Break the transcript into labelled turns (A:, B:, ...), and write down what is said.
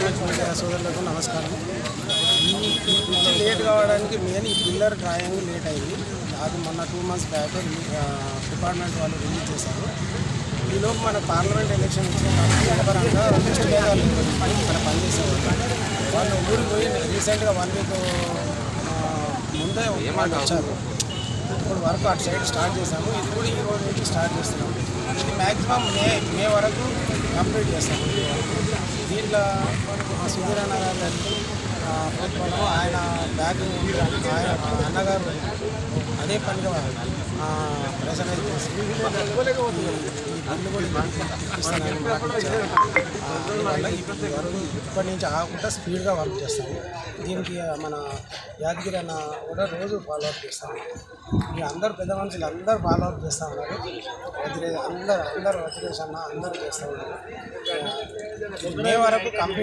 A: Electronic media సోదరులకు నమస్కారం. ఈ లేట్ కావడానికి మెయిన్ ఈ పిల్లర్ డ్రాయింగ్ లేట్ అయింది. అది మొన్న 2 months బ్యాక్ డిపార్ట్మెంట్ వాళ్ళు రిలీజ్ చేశారు. ఈలోపు మన పార్లమెంట్ ఎలక్షన్ ఇచ్చిన ఎవరంగా నెక్స్ట్ డే వాళ్ళు ఇక్కడ పనిచేసేవాళ్ళు వాళ్ళు ఊరికి పోయి రీసెంట్గా 1 week ముందే వాళ్ళు వచ్చారు. ఇప్పుడు వర్క్ అటు సైడ్ స్టార్ట్ చేసాము. ఇది కూడా ఈ రోజు నుంచి స్టార్ట్ చేస్తున్నాము. ఇది మ్యాక్సిమం మే వరకు కంప్లీట్ చేస్తాము. దీంట్లో సుధీర్ అన్న గారు ప్రోత్సాహం ఆయన బ్యాగ్ ఆయన అన్నగారు అదే పనిగా ప్రెషరైజ్ చేసి ఈ బిల్లు కూడా ఇప్పటి నుంచి ఆకుండా స్పీడ్గా వర్క్ చేస్తాము. దీనికి మన యాదగిరి అన్న కూడా రోజు ఫాలోఅప్ చేస్తాము. ఇక అందరూ పెద్ద మనుషులు అందరూ ఫాలోఅప్ చేస్తూ ఉన్నారు. అందరూ వదిలేసి అన్న అందరూ చేస్తూ ఉన్నారు. మే వరకు కంప్లీట్